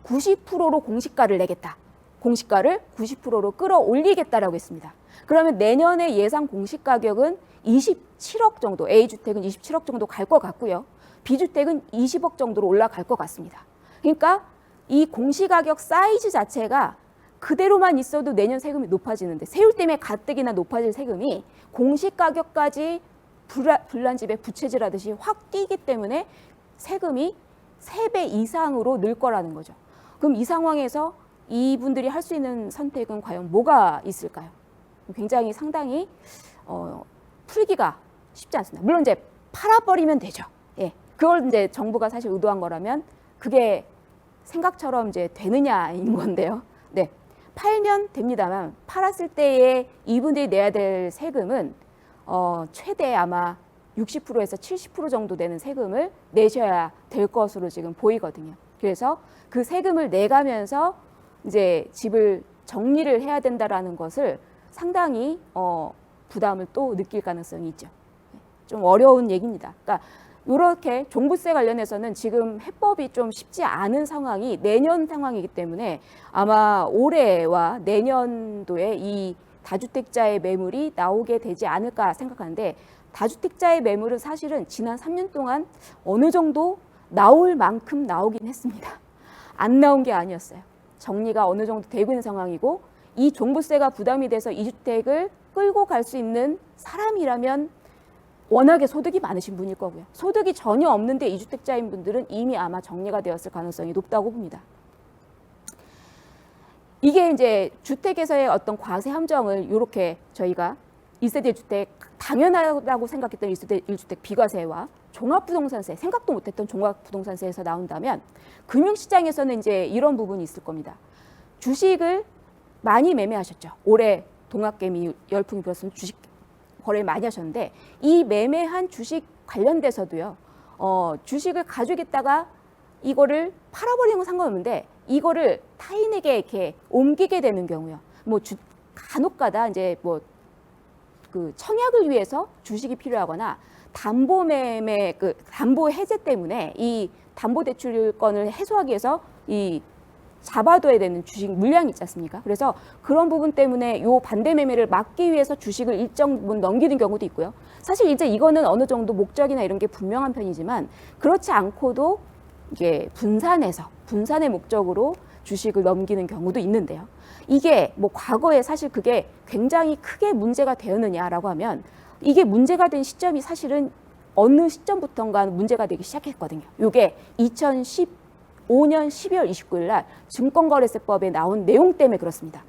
90%로 공시가를 내겠다. 공시가를 90%로 끌어올리겠다라고 했습니다. 그러면 내년에 예상 공시가격은 27억 정도, A주택은 27억 정도 갈 것 같고요. B주택은 20억 정도로 올라갈 것 같습니다. 그러니까 이 공시가격 사이즈 자체가 그대로만 있어도 내년 세금이 높아지는데 세율 때문에 가뜩이나 높아질 세금이 공시가격까지 불난집에 부채질하듯이 확 뛰기 때문에 세금이 3배 이상으로 늘 거라는 거죠. 그럼 이 상황에서 이분들이 할 수 있는 선택은 과연 뭐가 있을까요? 굉장히 상당히 풀기가 쉽지 않습니다. 물론 이제 팔아버리면 되죠. 그걸 이제 정부가 사실 의도한 거라면 그게 생각처럼 이제 되느냐인 건데요. 팔면 됩니다만 팔았을 때에 이분들이 내야 될 세금은 최대 아마 60%에서 70% 정도 되는 세금을 내셔야 될 것으로 지금 보이거든요. 그래서 그 세금을 내가면서 이제 집을 정리를 해야 된다라는 것을 상당히 부담을 또 느낄 가능성이 있죠. 좀 어려운 얘기입니다. 그러니까 이렇게 종부세 관련해서는 지금 해법이 좀 쉽지 않은 상황이 내년 상황이기 때문에 아마 올해와 내년도에 이 다주택자의 매물이 나오게 되지 않을까 생각하는데 다주택자의 매물은 사실은 지난 3년 동안 어느 정도 나올 만큼 나오긴 했습니다. 안 나온 게 아니었어요. 정리가 어느 정도 되고 있는 상황이고 이 종부세가 부담이 돼서 2주택을 끌고 갈 수 있는 사람이라면 워낙에 소득이 많으신 분일 거고요. 소득이 전혀 없는데 2주택자인 분들은 이미 아마 정리가 되었을 가능성이 높다고 봅니다. 이게 이제 주택에서의 어떤 과세 함정을 이렇게 저희가 1세대 주택 당연하다고 생각했던 1주택 비과세와 종합부동산세, 생각도 못했던 종합부동산세에서 나온다면 금융시장에서는 이제 이런 부분이 있을 겁니다. 주식을 많이 매매하셨죠. 올해 동학개미 열풍이 불었으면 주식 거래를 많이 하셨는데 이 매매한 주식 관련돼서도요. 주식을 가지고 있다가 이거를 팔아버리는 건 상관없는데 이거를 타인에게 이렇게 옮기게 되는 경우요. 뭐 간혹가다 이제 뭐 그 청약을 위해서 주식이 필요하거나 담보 매매 그 담보 해제 때문에 이 담보 대출권을 해소하기 위해서 이 잡아둬야 되는 주식 물량이 있지 않습니까? 그래서 그런 부분 때문에 요 반대 매매를 막기 위해서 주식을 일정 부분 넘기는 경우도 있고요. 사실 이제 이거는 어느 정도 목적이나 이런 게 분명한 편이지만 그렇지 않고도 이게 분산의 목적으로 주식을 넘기는 경우도 있는데요. 이게 뭐 과거에 사실 그게 굉장히 크게 문제가 되었느냐라고 하면 이게 문제가 된 시점이 사실은 어느 시점부터인가 문제가 되기 시작했거든요. 이게 2015년 12월 29일 날 증권거래세법에 나온 내용 때문에 그렇습니다.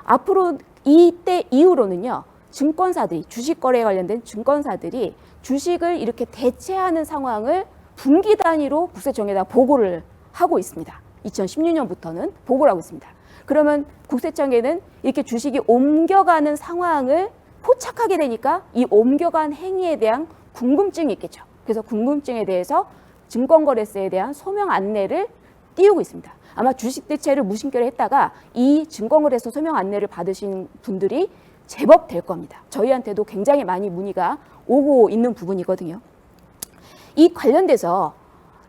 앞으로 이때 이후로는요. 증권사들이 주식거래에 관련된 증권사들이 주식을 이렇게 대체하는 상황을 분기 단위로 국세청에다 보고를 하고 있습니다. 2016년부터는 보고를 하고 있습니다. 그러면 국세청에는 이렇게 주식이 옮겨가는 상황을 포착하게 되니까 이 옮겨간 행위에 대한 궁금증이 있겠죠. 그래서 궁금증에 대해서 증권거래세에 대한 소명 안내를 띄우고 있습니다. 아마 주식 대체를 무심결에 했다가 이 증권거래소 소명 안내를 받으신 분들이 제법 될 겁니다. 저희한테도 굉장히 많이 문의가 오고 있는 부분이거든요. 이 관련돼서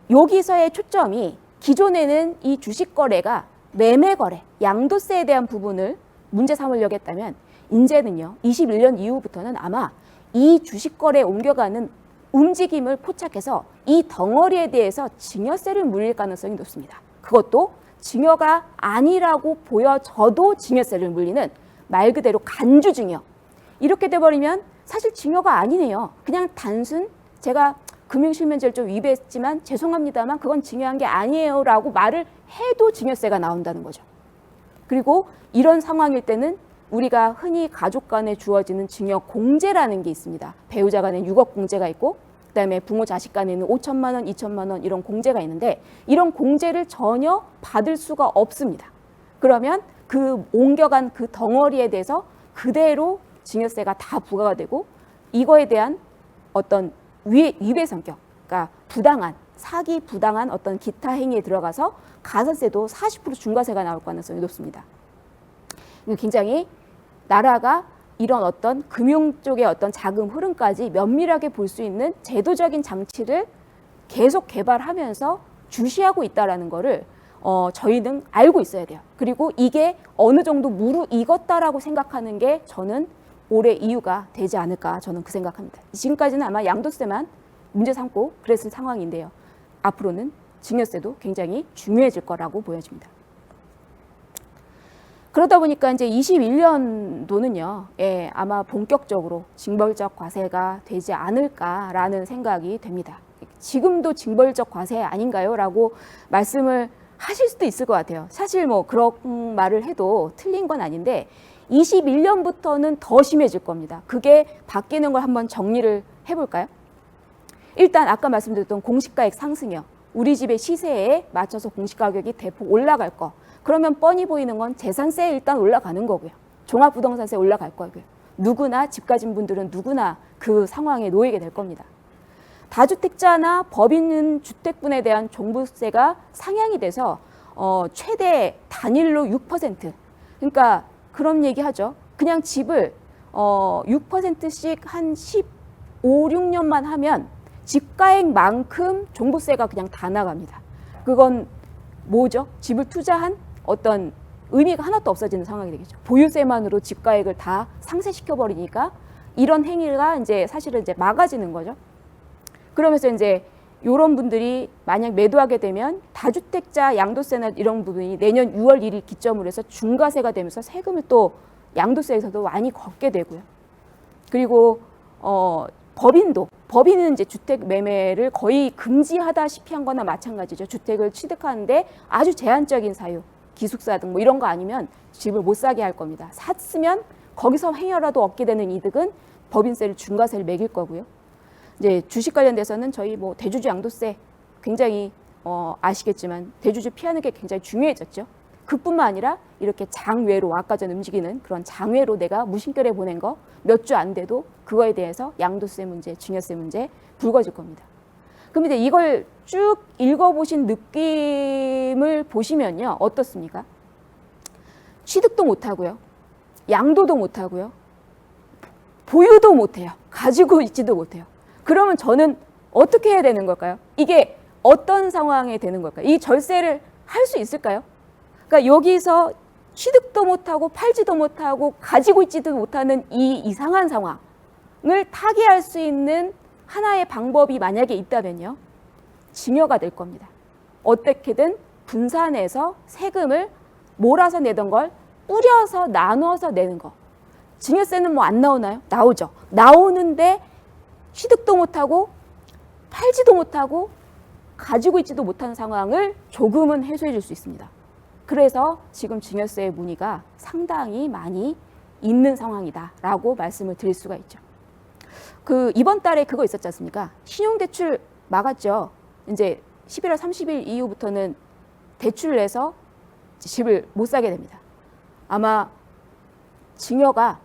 여기서의 초점이 기존에는 이 주식 거래가 매매 거래, 양도세에 대한 부분을 문제 삼으려고 했다면 이제는요. 21년 이후부터는 아마 이 주식 거래에 옮겨가는 움직임을 포착해서 이 덩어리에 대해서 증여세를 물릴 가능성이 높습니다. 그것도 증여가 아니라고 보여져도 증여세를 물리는 말 그대로 간주증여. 이렇게 돼버리면 사실 증여가 아니네요. 그냥 단순 제가 금융실명제를 좀 위배했지만 죄송합니다만 그건 증여한 게 아니에요 라고 말을 해도 증여세가 나온다는 거죠. 그리고 이런 상황일 때는 우리가 흔히 가족 간에 주어지는 증여 공제라는 게 있습니다. 배우자 간에 6억 공제가 있고 그다음에 부모 자식 간에는 5천만 원, 2천만 원 이런 공제가 있는데 이런 공제를 전혀 받을 수가 없습니다. 그러면 그 옮겨간 그 덩어리에 대해서 그대로 증여세가 다 부과가 되고 이거에 대한 어떤 위배 성격, 그러니까 부당한 사기 부당한 어떤 기타 행위에 들어가서 가산세도 40% 중과세가 나올 가능성이 높습니다. 굉장히 나라가 이런 어떤 금융 쪽의 어떤 자금 흐름까지 면밀하게 볼 수 있는 제도적인 장치를 계속 개발하면서 주시하고 있다라는 거를 저희는 알고 있어야 돼요. 그리고 이게 어느 정도 무르익었다라고 생각하는 게 저는 올해 이유가 되지 않을까 저는 그 생각합니다. 지금까지는 아마 양도세만 문제 삼고 그랬을 상황인데요. 앞으로는 증여세도 굉장히 중요해질 거라고 보여집니다. 그러다 보니까 이제 21년도는요, 아마 본격적으로 징벌적 과세가 되지 않을까라는 생각이 됩니다. 지금도 징벌적 과세 아닌가요? 라고 말씀을 하실 수도 있을 것 같아요. 사실 뭐 그런 말을 해도 틀린 건 아닌데 21년부터는 더 심해질 겁니다. 그게 바뀌는 걸 한번 정리를 해볼까요? 일단 아까 말씀드렸던 공시가액 상승이요. 우리 집의 시세에 맞춰서 공시가격이 대폭 올라갈 거. 그러면 뻔히 보이는 건 재산세 일단 올라가는 거고요. 종합부동산세 올라갈 거고요. 누구나 집 가진 분들은 누구나 그 상황에 놓이게 될 겁니다. 다주택자나 법인 주택분에 대한 종부세가 상향이 돼서 최대 단일로 6%. 그러니까 그런 얘기 하죠. 그냥 집을 6%씩 한 15, 16년만 하면 집가액만큼 종부세가 그냥 다 나갑니다. 그건 뭐죠? 집을 투자한 어떤 의미가 하나도 없어지는 상황이 되겠죠. 보유세만으로 집가액을 다 상쇄시켜 버리니까 이런 행위가 이제 사실은 이제 막아지는 거죠. 그러면서 이제 이런 분들이 만약 매도하게 되면 다주택자 양도세나 이런 부분이 내년 6월 1일 기점으로 해서 중과세가 되면서 세금을 또 양도세에서도 많이 걷게 되고요. 그리고 법인은 이제 주택 매매를 거의 금지하다시피 한 거나 마찬가지죠. 주택을 취득하는데 아주 제한적인 사유, 기숙사 등 뭐 이런 거 아니면 집을 못 사게 할 겁니다. 샀으면 거기서 행여라도 얻게 되는 이득은 법인세를 중과세를 매길 거고요. 이제 주식 관련돼서는 저희 뭐 대주주 양도세 굉장히 아시겠지만 대주주 피하는 게 굉장히 중요해졌죠. 그뿐만 아니라 이렇게 장외로 아까 전 움직이는 그런 장외로 내가 무심결에 보낸 거 몇 주 안 돼도 그거에 대해서 양도세 문제, 증여세 문제 불거질 겁니다. 그럼 이제 이걸 쭉 읽어보신 느낌을 보시면요. 어떻습니까? 취득도 못하고요. 양도도 못하고요. 보유도 못해요. 가지고 있지도 못해요. 그러면 저는 어떻게 해야 되는 걸까요? 이게 어떤 상황에 되는 걸까요? 이 절세를 할 수 있을까요? 그러니까 여기서 취득도 못하고 팔지도 못하고 가지고 있지도 못하는 이 이상한 상황을 타개할 수 있는 하나의 방법이 만약에 있다면요. 증여가 될 겁니다. 어떻게든 분산해서 세금을 몰아서 내던 걸 뿌려서 나눠서 내는 거. 증여세는 뭐 안 나오나요? 나오죠. 나오는데 취득도 못하고 팔지도 못하고 가지고 있지도 못한 상황을 조금은 해소해 줄 수 있습니다. 그래서 지금 증여세의 문의가 상당히 많이 있는 상황이다라고 말씀을 드릴 수가 있죠. 이번 달에 그거 있었지 않습니까? 신용대출 막았죠. 이제 11월 30일 이후부터는 대출을 내서 집을 못 사게 됩니다. 아마 증여가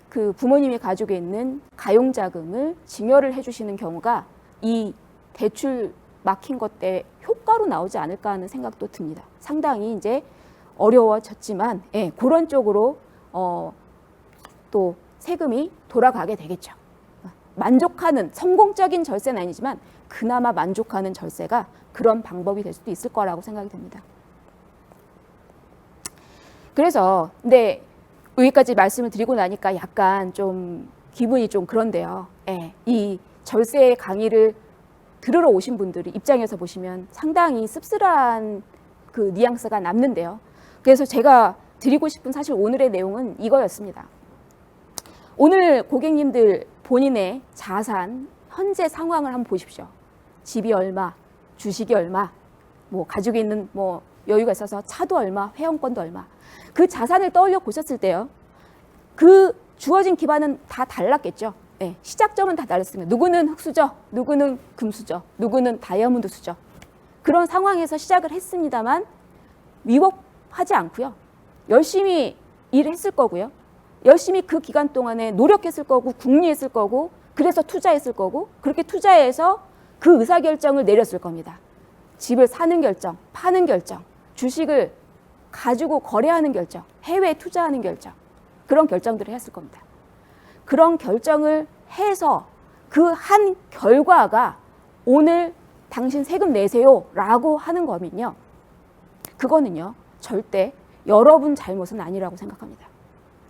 그 부모님이 가지고 있는 가용자금을 증여를 해주시는 경우가 이 대출 막힌 것 때문에 효과로 나오지 않을까 하는 생각도 듭니다. 상당히 이제 어려워졌지만 그런 쪽으로 또 세금이 돌아가게 되겠죠. 만족하는 성공적인 절세는 아니지만 그나마 만족하는 절세가 그런 방법이 될 수도 있을 거라고 생각이 됩니다. 그래서 근데 여기까지 말씀을 드리고 나니까 약간 좀 기분이 좀 그런데요. 이 절세 강의를 들으러 오신 분들이 입장에서 보시면 상당히 씁쓸한 그 뉘앙스가 남는데요. 그래서 제가 드리고 싶은 사실 오늘의 내용은 이거였습니다. 오늘 고객님들 본인의 자산, 현재 상황을 한번 보십시오. 집이 얼마, 주식이 얼마, 뭐 가지고 있는 뭐 여유가 있어서 차도 얼마, 회원권도 얼마. 그 자산을 떠올려 보셨을 때요. 그 주어진 기반은 다 달랐겠죠. 시작점은 다 달랐습니다. 누구는 흑수저, 누구는 금수저, 누구는 다이아몬드 수저. 그런 상황에서 시작을 했습니다만 위법하지 않고요. 열심히 일했을 거고요. 열심히 그 기간 동안에 노력했을 거고 궁리했을 거고 그래서 투자했을 거고 그렇게 투자해서 그 의사결정을 내렸을 겁니다. 집을 사는 결정, 파는 결정, 주식을 가지고 거래하는 결정, 해외에 투자하는 결정 그런 결정들을 했을 겁니다. 그런 결정을 해서 그 한 결과가 오늘 당신 세금 내세요 라고 하는 거면요. 그거는요. 절대 여러분 잘못은 아니라고 생각합니다.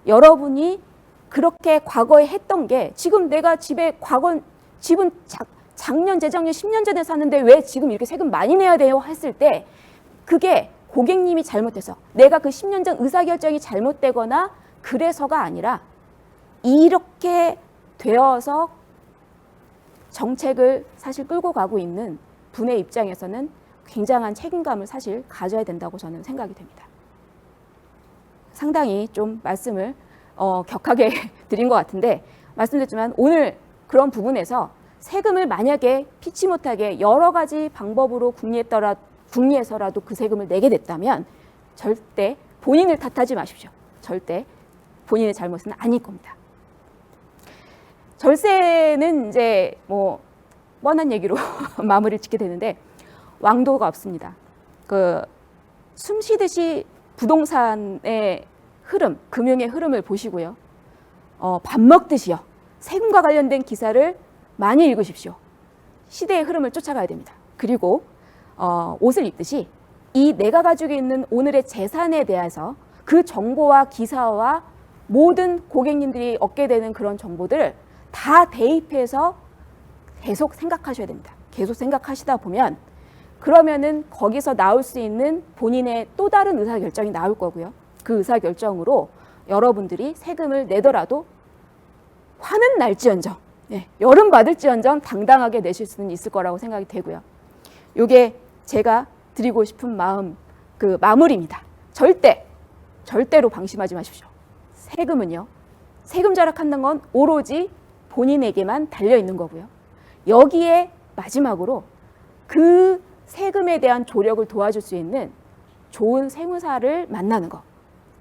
여러분이 그렇게 과거에 했던 게 지금 내가 집은 작년, 재작년, 10년 전에 샀는데 왜 지금 이렇게 세금 많이 내야 돼요? 했을 때 그게 고객님이 잘못해서 내가 그 10년 전 의사결정이 잘못되거나 그래서가 아니라 이렇게 되어서 정책을 사실 끌고 가고 있는 분의 입장에서는 굉장한 책임감을 사실 가져야 된다고 저는 생각이 됩니다. 상당히 좀 말씀을 격하게 드린 것 같은데 말씀드렸지만 오늘 그런 부분에서 세금을 만약에 피치 못하게 여러 가지 방법으로 궁리해서라도 그 세금을 내게 됐다면 절대 본인을 탓하지 마십시오. 절대 본인의 잘못은 아닐 겁니다. 절세는 이제 뭐 뻔한 얘기로 마무리를 짓게 되는데 왕도가 없습니다. 숨 쉬듯이 부동산의 흐름, 금융의 흐름을 보시고요. 밥 먹듯이요. 세금과 관련된 기사를 많이 읽으십시오. 시대의 흐름을 쫓아가야 됩니다. 그리고 옷을 입듯이 이 내가 가지고 있는 오늘의 재산에 대해서 그 정보와 기사와 모든 고객님들이 얻게 되는 그런 정보들을 다 대입해서 계속 생각하셔야 됩니다. 계속 생각하시다 보면 그러면은 거기서 나올 수 있는 본인의 또 다른 의사결정이 나올 거고요. 그 의사결정으로 여러분들이 세금을 내더라도 화는 날지언정, 열은 받을지언정 당당하게 내실 수는 있을 거라고 생각이 되고요. 이게 제가 드리고 싶은 마무리입니다. 절대로 방심하지 마십시오. 세금은요. 세금 절약한다는 건 오로지 본인에게만 달려있는 거고요. 여기에 마지막으로 그 세금에 대한 조력을 도와줄 수 있는 좋은 세무사를 만나는 거,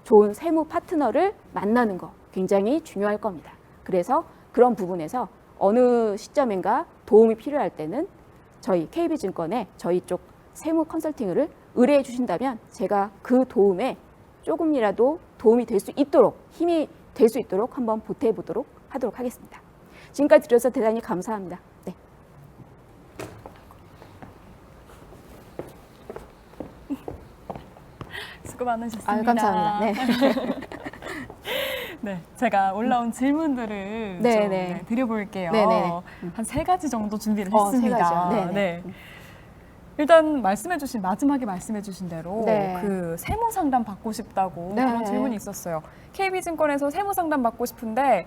좋은 세무 파트너를 만나는 거 굉장히 중요할 겁니다. 그래서 그런 부분에서 어느 시점인가 도움이 필요할 때는 저희 KB증권에 저희 쪽 세무 컨설팅을 의뢰해 주신다면 제가 그 도움에 조금이라도 도움이 될 수 있도록, 힘이 될 수 있도록 한번 보태해 보도록 하도록 하겠습니다. 지금까지 들어서 대단히 감사합니다. 네. 수고 많으셨습니다. 아유, 감사합니다. 네. 네, 제가 올라온 질문들을 네, 좀 네. 드려볼게요. 네, 네. 한 3가지 정도 준비를 세 했습니다. 가지요. 네. 일단 마지막에 말씀해주신 대로 네. 그 세무 상담 받고 싶다고 네. 그런 질문이 있었어요. KB증권에서 세무 상담 받고 싶은데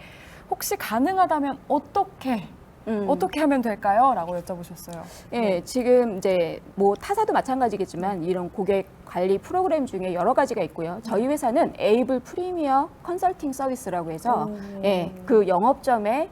혹시 가능하다면 어떻게 하면 될까요? 라고 여쭤보셨어요. 예, 지금 이제 뭐 타사도 마찬가지겠지만 이런 고객 관리 프로그램 중에 여러 가지가 있고요. 저희 회사는 에이블 프리미어 컨설팅 서비스라고 해서 예, 그 영업점에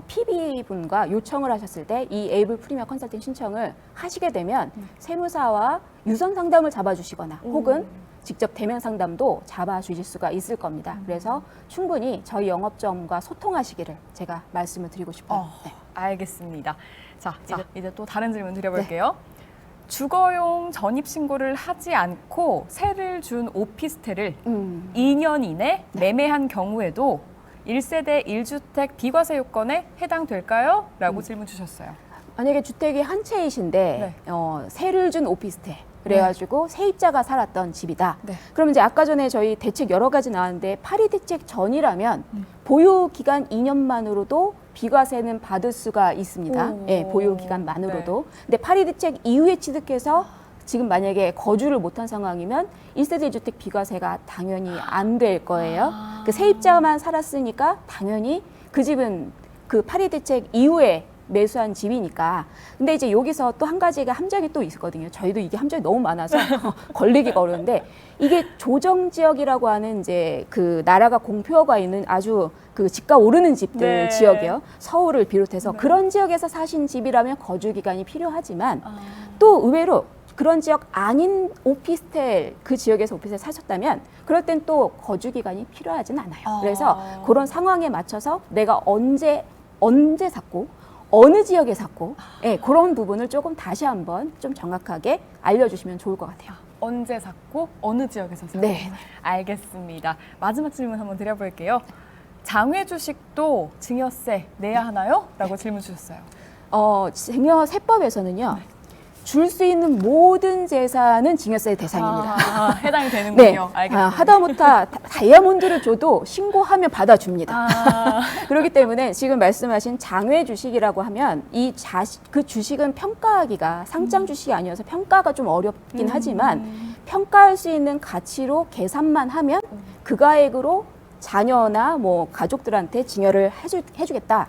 PB분과 요청을 하셨을 때 이 에이블 프리미어 컨설팅 신청을 하시게 되면 세무사와 유선 상담을 잡아주시거나 혹은 직접 대면 상담도 잡아주실 수가 있을 겁니다. 그래서 충분히 저희 영업점과 소통하시기를 제가 말씀을 드리고 싶어요. 네. 알겠습니다. 자, 이제 또 다른 질문 드려볼게요. 주거용 전입신고를 하지 않고 세를 준 오피스텔을 2년 이내 매매한 경우에도 1세대 1주택 비과세 요건에 해당될까요? 라고 질문 주셨어요. 만약에 주택이 한 채이신데 세를 준 오피스텔 그래가지고 세입자가 살았던 집이다. 네. 그러면 이제 아까 전에 저희 대책 여러 가지 나왔는데 파리 대책 전이라면 보유 기간 2년만으로도 비과세는 받을 수가 있습니다. 예, 보유 기간만으로도. 근데 파리 대책 이후에 취득해서 지금 만약에 거주를 못한 상황이면 1세대 1주택 비과세가 당연히 안 될 거예요. 그 세입자만 살았으니까 당연히 그 집은 그 파리 대책 이후에 매수한 집이니까. 근데 이제 여기서 또 한 가지가 함정이 또 있거든요. 저희도 이게 함정이 너무 많아서 걸리기가 어려운데 이게 조정 지역이라고 하는 이제 그 나라가 공표가 있는 아주 그 집가 오르는 집들 지역이요. 서울을 비롯해서 그런 지역에서 사신 집이라면 거주 기간이 필요하지만 또 의외로 그런 지역 아닌 오피스텔 그 지역에서 오피스텔 사셨다면 그럴 땐 또 거주 기간이 필요하진 않아요. 그래서 그런 상황에 맞춰서 내가 언제 샀고 어느 지역에 샀고 그런 부분을 조금 다시 한번 좀 정확하게 알려주시면 좋을 것 같아요. 언제 샀고 어느 지역에서 샀고. 네. 알겠습니다. 마지막 질문 한번 드려볼게요. 장외 주식도 증여세 내야 하나요? 라고 질문 주셨어요. 증여세법에서는요. 줄 수 있는 모든 재산은 증여세 대상입니다. 해당이 되는군요. 네. 알겠습니다. 하다못해 다이아몬드를 줘도 신고하면 받아줍니다. 그렇기 때문에 지금 말씀하신 장외 주식이라고 하면 그 주식은 평가하기가 상장 주식이 아니어서 평가가 좀 어렵긴 하지만 평가할 수 있는 가치로 계산만 하면 그 가액으로 자녀나 뭐 가족들한테 증여를 해주겠다.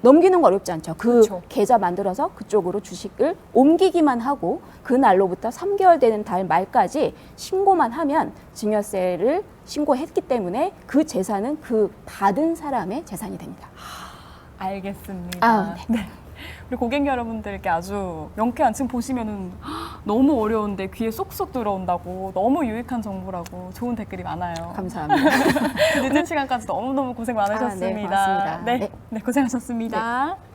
넘기는 거 어렵지 않죠. 그렇죠. 계좌 만들어서 그쪽으로 주식을 옮기기만 하고 그 날로부터 3개월 되는 달 말까지 신고만 하면 증여세를 신고했기 때문에 그 재산은 그 받은 사람의 재산이 됩니다. 알겠습니다. 네. 우리 고객 여러분들께 아주 명쾌한 지금 보시면은 너무 어려운데 귀에 쏙쏙 들어온다고 너무 유익한 정보라고 좋은 댓글이 많아요. 감사합니다. 늦은 시간까지 너무너무 고생 많으셨습니다. 네, 고맙습니다. 네, 고생하셨습니다. 네.